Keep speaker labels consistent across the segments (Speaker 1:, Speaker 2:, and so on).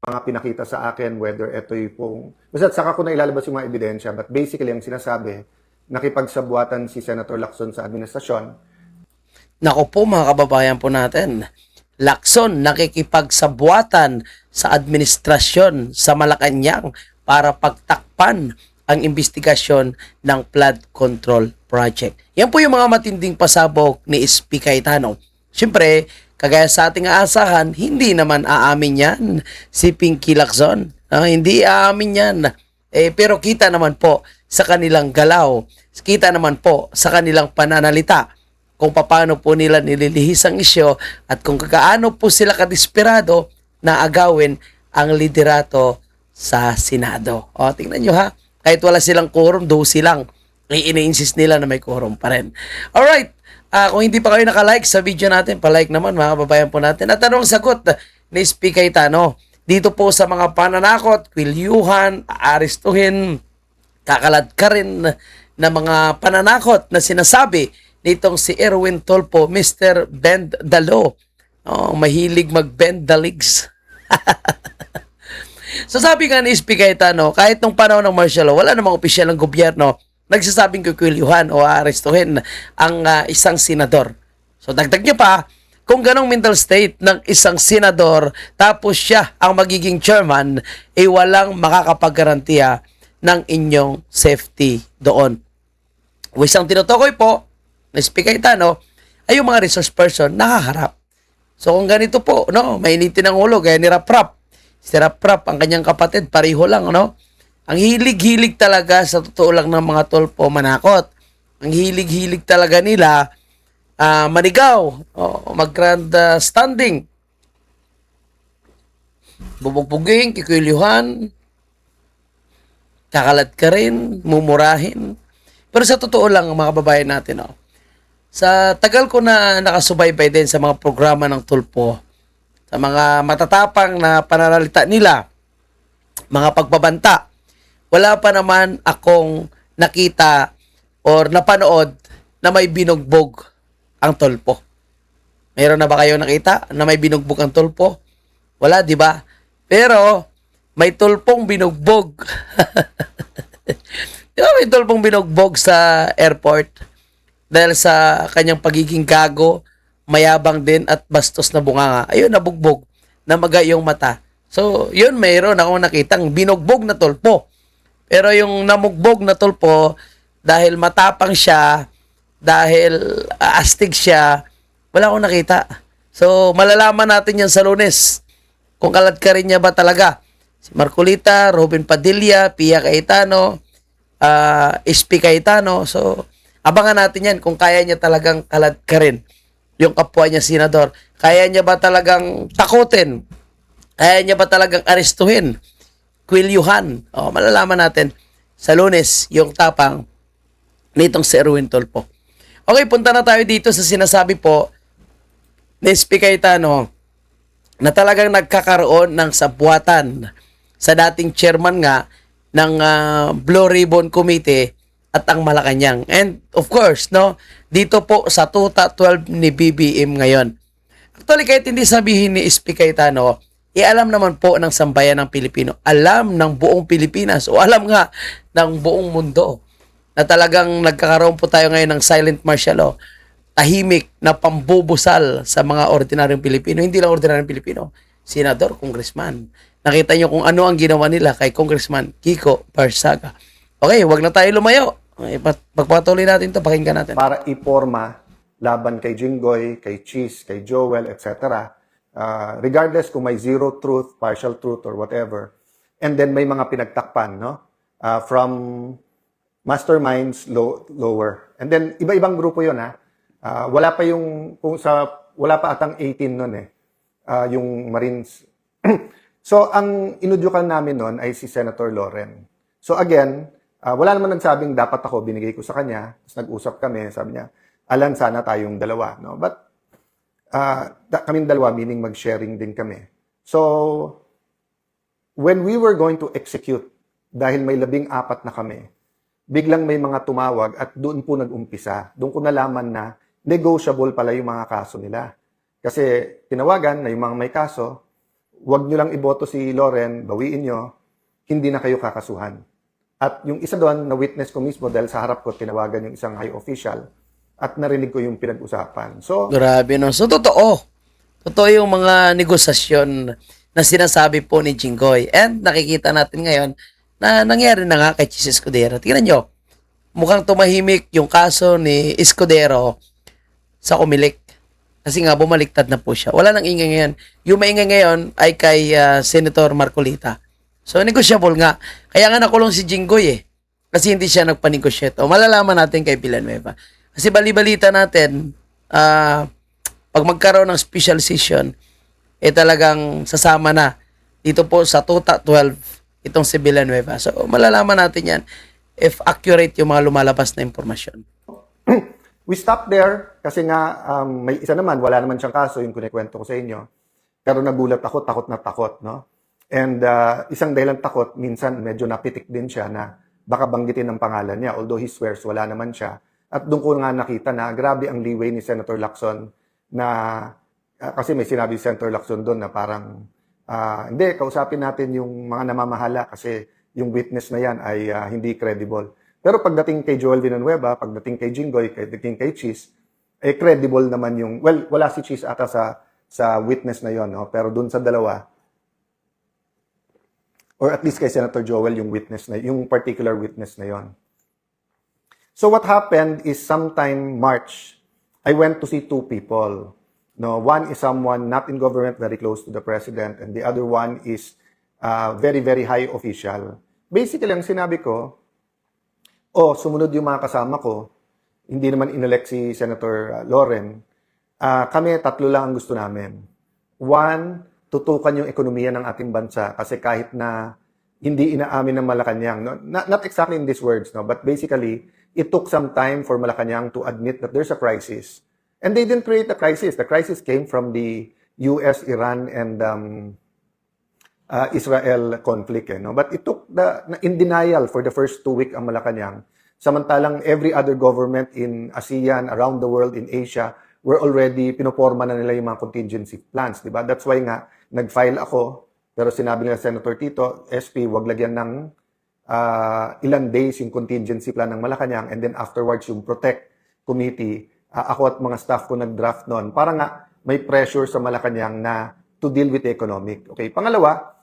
Speaker 1: mga pinakita sa akin, whether ito yung basta saka ko na ilalabas yung mga ebidensya, but basically ang sinasabi, nakipagsabwatan si Senator Lacson sa administrasyon.
Speaker 2: Nako po mga kababayan po natin, Lacson nakikipagsabuatan sa administrasyon sa Malacanang para pagtakpan ang investigasyon ng flood control project. Yan po yung mga matinding pasabog ni SP Cayetano. Siyempre, kagaya sa ating aasahan, hindi naman aamin yan si Pinky Lacson. Hindi aamin yan. Pero kita naman po sa kanilang galaw, kita naman po sa kanilang pananalita kung paano po nila nililihis ang isyo at kung kaano po sila kadesperado na agawin ang liderato sa Senado. O, tingnan nyo ha, kahit wala silang quorum, 12 lang, ini-insist nila na may quorum pa rin. Alright, kung hindi pa kayo nakalike sa video natin, palike naman mga kababayan po natin. At anong sagot ni SP Cayetano dito po sa mga pananakot, kwilyuhan, aarestuhin, kakalad ka rin na mga pananakot na sinasabi nitong si Erwin Tulfo, Mr. Bend the Law. Oh, mahilig mag-bend the legs. So sabi nga ni SP Cayetano, kahit nung panahon ng martial law, wala namang opisyal ng gobyerno nagsasabing kukulyuhan o aarestuhin ang isang senador. So dagdag niya pa, kung ganong mental state ng isang senador tapos siya ang magiging chairman, walang makakapaggarantiya ng inyong safety doon. O isang tinutukoy po na SP Cayetano ay yung mga resource person nakaharap. So kung ganito po, no, mainitin ang ulo gaya ni Rap. Si Rap, ang kanyang kapatid, pareho lang, no? Ang hilig-hilig talaga sa totoo lang ng mga Tulfo manakot. Ang hilig-hilig talaga nila manigaw, mag-grand standing. Bubugbugin, kikulyuhan, kakalat ka rin, mumurahin. Pero sa totoo lang, mga kababayan natin, sa tagal ko na nakasubaybay din sa mga programa ng Tulfo, sa mga matatapang na pananalita nila, mga pagbabanta, wala pa naman akong nakita or napanood na may binugbog ang Tulfo. Meron na ba kayo nakita na may binugbog ang Tulfo? Wala, di ba? Pero may Tulfong binugbog. Di ba may Tulfong binugbog sa airport dahil sa kanyang pagiging gago, mayabang din at bastos na bunganga. Ayun, nabugbog, namaga yung mata. So, yun, mayroon akong nakitang binugbog na Tulfo. Pero yung namugbog na Tulfo, dahil matapang siya, dahil astig siya, wala akong nakita. So, malalaman natin yan sa Lunes. Kung kalat ka rin niya ba talaga. Si Marcolita, Robin Padilla, Pia Cayetano, SP Cayetano. So, abangan natin yan kung kaya niya talagang kalat ka rin yung kapwa niya senador. Kaya niya ba talagang takutin? Kaya niya ba talagang arestuhin? Kwilyuhan. Malalaman natin sa Lunes yung tapang nitong si Erwin Tulfo. Okay, punta na tayo dito sa sinasabi po ni SP Cayetano na talagang nagkakaroon ng sabwatan sa dating chairman nga ng Blue Ribbon Committee at ang Malacanang. And of course, no, dito po sa Tuta 12 ni BBM ngayon. Actually, kahit hindi sabihin ni SP Cayetano, alam naman po ng sambayan ng Pilipino, alam ng buong Pilipinas o alam nga ng buong mundo na talagang nagkakaroon po tayo ngayon ng silent martial law, tahimik na pambubusal sa mga ordinaryong Pilipino. Hindi lang ordinaryong Pilipino, senador, congressman. Nakita nyo kung ano ang ginawa nila kay Congressman Kiko Barsaga. Okay, wag na tayo lumayo. Pagpatuloy natin to, pakinggan natin.
Speaker 1: Para iporma laban kay Jinggoy, kay Cheese, kay Joel, etc. Regardless kung may zero truth, partial truth, or whatever. And then may mga pinagtakpan, no? From masterminds lower. And then iba-ibang grupo 'yon, ha. Wala pa wala pa atang 18 noon yung Marines. So ang inudyukan namin noon ay si Senator Loren. So again, wala naman nagsabing dapat ako, binigay ko sa kanya. Tapos nag-usap kami, sabi niya, Alan, sana tayong dalawa, no? But kaming dalawa, meaning mag-sharing din kami. So, when we were going to execute, dahil may 14 na kami, biglang may mga tumawag at doon po nag-umpisa. Doon ko nalaman na negotiable pala yung mga kaso nila. Kasi tinawagan na yung mga may kaso, wag nyo lang iboto si Loren, bawiin nyo, hindi na kayo kakasuhan. At yung isa doon, na witness ko mismo dahil sa harap ko, tinawagan yung isang high official at narinig ko yung pinag-usapan. So,
Speaker 2: Grabe, no? So, totoo. Totoo yung mga negosasyon na sinasabi po ni Jinggoy. And nakikita natin ngayon na nangyari na nga kay Chis Escudero. Tingnan nyo, mukhang tumahimik yung kaso ni Escudero sa Comelec. Kasi nga, bumaliktad na po siya. Wala nang ingay ngayon. Yung maingay ngayon ay kay Senator Marcolita. So, negosyable nga. Kaya nga nakulong si Jinggoy eh. Kasi hindi siya nagpa-negosyate. O, malalaman natin kay Villanueva. Kasi bali-balita natin, pag magkaroon ng special session, eh talagang sasama na dito po sa Tuta 12 itong si Villanueva. So, malalaman natin yan if accurate yung mga lumalabas na impormasyon.
Speaker 1: we stopped there kasi nga may isa naman, wala naman siyang kaso, yung kunikwento ko sa inyo. Pero nagulat ako, takot na takot, no? And isang dahilan takot, minsan medyo napitik din siya na baka banggitin ang pangalan niya, although he swears wala naman siya. At doon ko nga nakita na grabe ang leeway ni Senator Lacson na, kasi may sinabi si Senator Lacson doon na parang, hindi, kausapin natin yung mga namamahala kasi yung witness na yan ay hindi credible. Pero pagdating kay Joel Villanueva, pagdating kay Jinggoy, pagdating kay Chis, eh credible naman yung, well, wala si Chis ata sa witness na yon, no? Pero dun sa dalawa, or at least kay Senator Joel yung witness na, yung particular witness na yon. So what happened is sometime March, I went to see two people. No, one is someone not in government, very close to the president, and the other one is very, very high official. Basically, ang sinabi ko, sumunod yung mga kasama ko, hindi naman inelect si Senator Loren, kami tatlo lang ang gusto namin. One, tutukan yung ekonomiya ng ating bansa kasi kahit na hindi inaamin ng Malacanang, no? Not exactly in these words, no? But basically, it took some time for Malacanang to admit that there's a crisis. And they didn't create the crisis. The crisis came from the US, Iran, and Israel conflict. No? But it took in denial for the first 2 weeks ang Malacanang. Samantalang every other government in ASEAN, around the world, in Asia, were already pinoporma na nila yung mga contingency plans. Diba? That's why nga, nag-file ako, pero sinabi nila Senator Tito, SP, wag lagyan ng ilang days yung contingency plan ng Malacanang, and then afterwards yung Protect Committee. Ako at mga staff ko nag-draft noon para nga may pressure sa Malacanang na to deal with the economic. Okay, pangalawa,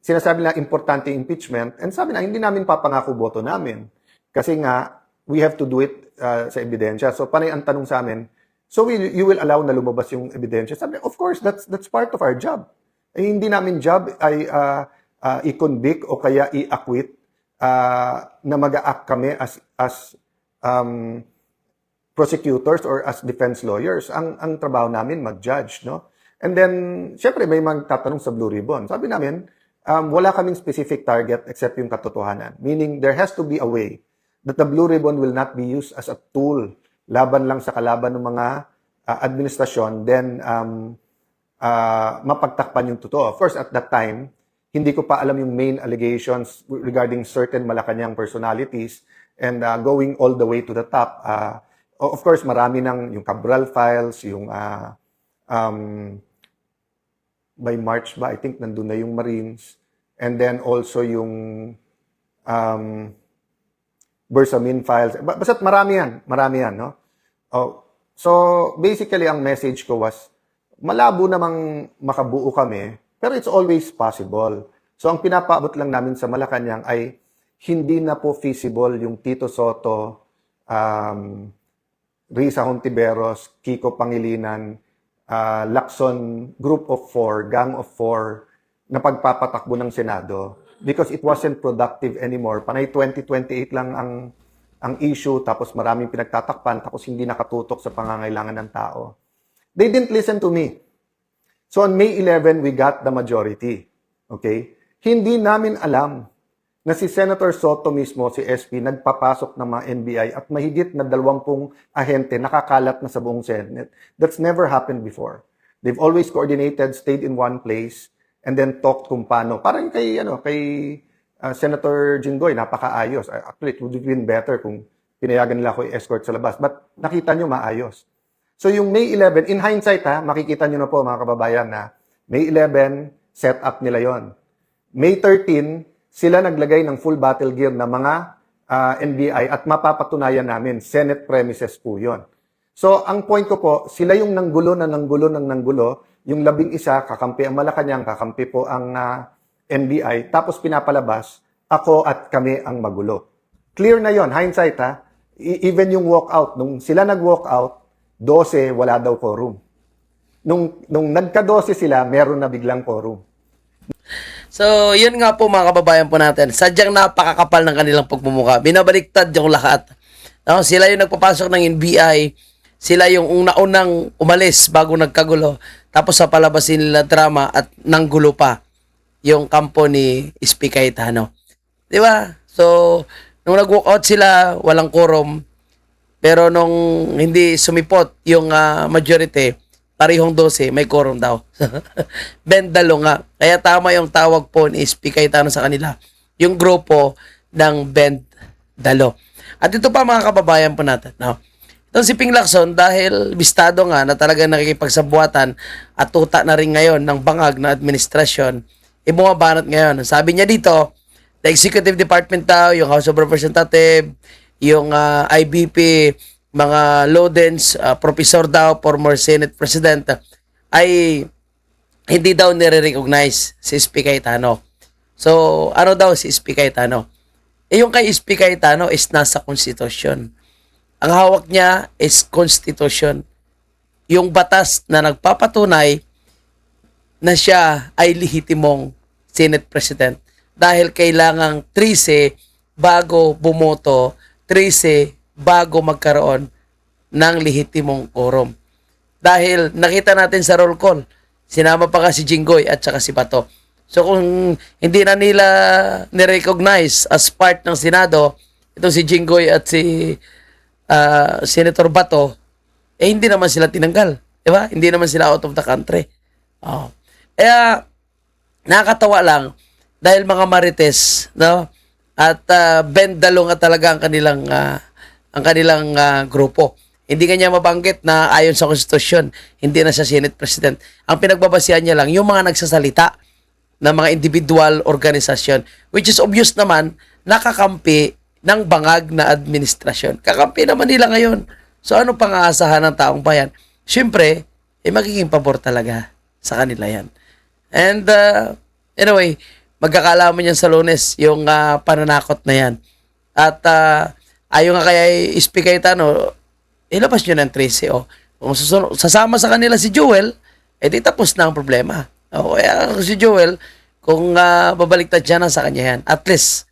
Speaker 1: sinasabi na importante impeachment, and sabi na hindi namin papangako boto namin kasi nga we have to do it sa ebidensya. So panay ang tanong sa amin, so you will allow na lumabas yung ebidensya? Sabi, of course, that's part of our job. Eh, hindi namin job ay i-convict o kaya i-acquit na mag-a-act kami as prosecutors or as defense lawyers. Ang trabaho namin mag-judge, no? And then, syempre may magtatanong sa Blue Ribbon. Sabi namin, wala kaming specific target except yung katotohanan. Meaning, there has to be a way that the Blue Ribbon will not be used as a tool laban lang sa kalaban ng mga administrasyon, then mapagtakpan yung totoo. First, at that time, hindi ko pa alam yung main allegations regarding certain Malacanang personalities and going all the way to the top. Of course, marami ng yung Cabral files, yung by March ba, I think nandun na yung Marines, and then also yung Bersamin files. Basta't marami yan, no? So, basically, ang message ko was, malabo namang makabuo kami, pero it's always possible. So, ang pinapaabot lang namin sa Malacanang ay hindi na po feasible yung Tito Soto, Risa Hontiveros, Kiko Pangilinan, Lacson Group of 4, Gang of 4, na pagpapatakbo ng Senado because it wasn't productive anymore. Panay 2028 lang ang issue, tapos maraming pinagtatakpan, tapos hindi nakatutok sa pangangailangan ng tao. They didn't listen to me. So on May 11, we got the majority. Okay? Hindi namin alam na si Senator Soto mismo, si SP, nagpapasok ng mga NBI at mahigit na 20 ahente nakakalat na sa buong Senate. That's never happened before. They've always coordinated, stayed in one place, and then talked kung paano. Parang kay Senator Jinggoy, napakaayos. Actually, it would have been better kung pinayagan nila ako i-escort sa labas. But nakita nyo maayos. So yung May 11, in hindsight makikita nyo na po mga kababayan na May 11, set up nila yon. May 13, sila naglagay ng full battle gear na mga NBI at mapapatunayan namin, Senate premises po yon. So, ang point ko po, sila yung nanggulo ng nanggulo, yung 11 kakampi ang Malacanang, kakampi po ang NBI, tapos pinapalabas, ako at kami ang magulo. Clear na yon, hindsight ha. Even yung walkout, nung sila nag-walkout, 12, wala daw quorum. Nung nagka-12 sila, meron na biglang quorum.
Speaker 2: So, yun nga po mga kababayan po natin. Sadyang napakakapal ng kanilang pagmumukha. Binabaliktad yung lahat. No? Sila yung nagpapasok ng NBI. Sila yung una-unang umalis bago nagkagulo. Tapos sa palabasin nila drama at nanggulo pa yung kampo ni SP Cayetano. Di ba? So, nung nag-walkout sila, walang quorum. Pero nung hindi sumipot yung majority, parehong 12, may quorum daw. Bendalo nga. Kaya tama yung tawag po ni SP Cayetano sa kanila. Yung grupo ng Bendalo. At ito pa mga kababayan po natin. No? Itong si Ping Lacson, dahil bistado nga na talagang nakikipagsabuatan at tuta na rin ngayon ng bangag na administrasyon, bumabanat ngayon. Sabi niya dito, the Executive Department daw, yung House of Representatives, yung IBP, mga Lodens, professor daw, former Senate President, ay hindi daw nire-recognize si SP Cayetano. So, ano daw si SP Cayetano? Yung kay SP Cayetano is nasa konstitusyon. Ang hawak niya is konstitusyon. Yung batas na nagpapatunay na siya ay lehitimong Senate President. Dahil kailangang 13 bago bumoto, 13 bago magkaroon ng lehitimong quorum. Dahil nakita natin sa roll call, sinama pa si Jinggoy at saka si Bato. So kung hindi na nila ni-recognize as part ng Senado, itong si Jinggoy at si Senator Bato, hindi naman sila tinanggal. Diba? Hindi naman sila out of the country. Oh. Kaya, nakakatawa lang, dahil mga marites, no? At Bendalo nga talaga ang kanilang grupo. Hindi kanya mabanggit na ayon sa konstitusyon, hindi na siya Senate President. Ang pinagbabasihan niya lang, yung mga nagsasalita ng mga individual organisasyon, which is obvious naman, nakakampi ng bangag na administrasyon. Kakampi naman nila ngayon. So ano pang aasahan ng taong bayan? Siyempre, magiging pabor talaga sa kanila yan. And anyway, magkakalaman yan sa Lunes, yung pananakot na yan. At ayon nga kaya SP Cayetano, ilabas nyo ng 13. Kung sasama sa kanila si Joel, di tapos na ang problema. Kaya si Joel, kung babaliktad siya na sa kanya yan, at least,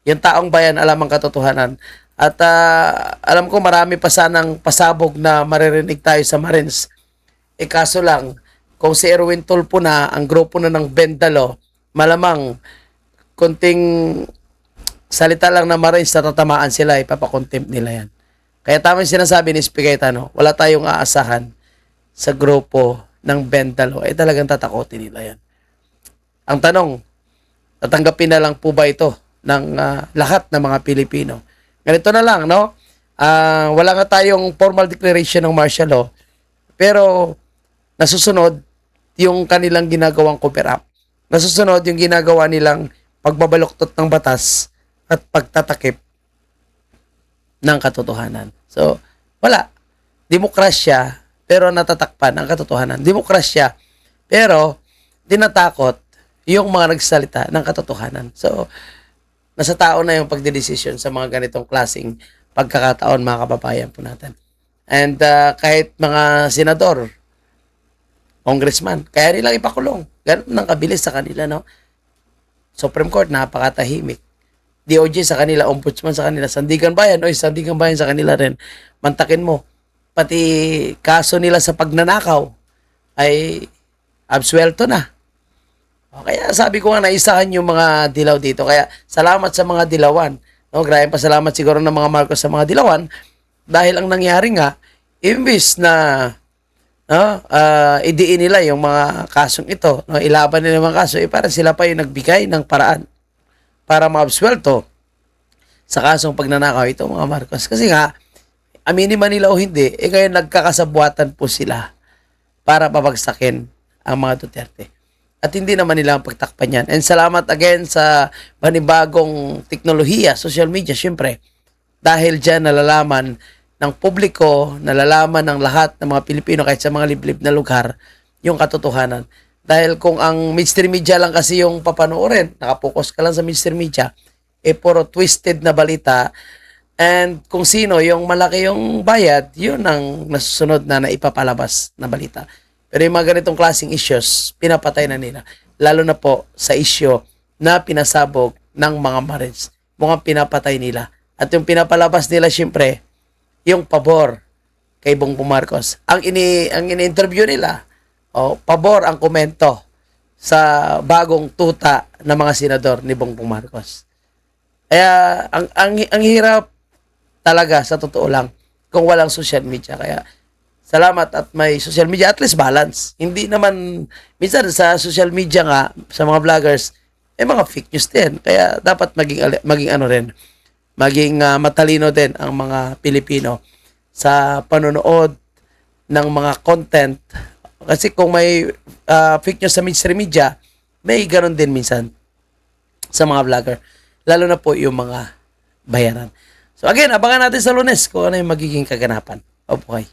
Speaker 2: yung taong bayan alam ang katotohanan. At alam ko marami pa sanang pasabog na maririnig tayo sa Marines. Kaso lang, kung si Erwin Tulfo na, ang grupo na ng Bendalo, malamang konting salita lang na Marines na tatamaan sila, ipapakontempt nila yan. Kaya tama yung sinasabi ni SP Cayetano, wala tayong aasahan sa grupo ng Bendalo. Talagang tatakotin nila yan. Ang tanong, tatanggapin na lang po ba ito ng lahat ng mga Pilipino? Ganito na lang, no? Wala nga tayong formal declaration ng martial law, pero nasusunod yung kanilang ginagawang cover-up. Nasusunod yung ginagawa nilang pagbabaluktot ng batas at pagtatakip ng katotohanan. So, wala. Demokrasya, pero natatakpan ang katotohanan. Demokrasya, pero dinatakot yung mga nagsalita ng katotohanan. So, nasa tao na yung pagdedesisyon sa mga ganitong klaseng pagkakataon, mga kababayan po natin. And kahit mga senador, congressman, kaya nilang ipakulong. Ganun ang kabilis sa kanila, no? Supreme Court, napakatahimik. DOJ sa kanila, Ombudsman sa kanila, Sandigan Bayan, Sandigan Bayan sa kanila rin. Mantakin mo, pati kaso nila sa pagnanakaw ay absuelto na. Kaya sabi ko nga, naisahan yung mga dilaw dito. Kaya salamat sa mga dilawan. No, grabe pa salamat siguro ng mga Marcos sa mga dilawan dahil ang nangyari nga, imbis na idiin nila yung mga kasong ito, no, ilaban nila yung mga kaso, parang sila pa yung nagbigay ng paraan para maabsuelto sa kasong pagnanakaw ito mga Marcos. Kasi nga, aminin man nila o hindi, ngayon nagkakasabuatan po sila para babagsakin ang mga Duterte. at hindi naman nila pagtakpan yan. And salamat again sa panibagong teknolohiya, social media, syempre. Dahil dyan nalalaman ng publiko, nalalaman ng lahat ng mga Pilipino kahit sa mga liblib na lugar yung katotohanan. Dahil kung ang mainstream media lang kasi yung papanoorin, nakapokus ka lang sa mainstream media, puro twisted na balita, and kung sino yung malaki yung bayad, yun ang nasusunod na naipapalabas na balita. Pero yung mga ganitong klaseng issues, pinapatay na nila. Lalo na po sa issue na pinasabog ng mga Marines. Mukhang pinapatay nila. At yung pinapalabas nila, syempre, yung pabor kay Bongbong Marcos. Ang ini-interview nila, pabor ang komento sa bagong tuta ng mga senador ni Bongbong Marcos. Kaya, ang hirap talaga, sa totoo lang, kung walang social media. Kaya, salamat at may social media, at least balance. Hindi naman, minsan sa social media nga, sa mga vloggers, mga fake news din. Kaya dapat maging ano rin, maging matalino din ang mga Pilipino sa panonood ng mga content. Kasi kung may fake news sa mainstream media, may ganon din minsan sa mga vlogger. Lalo na po yung mga bayaran. So again, abangan natin sa Lunes kung ano yung magiging kaganapan. Okay.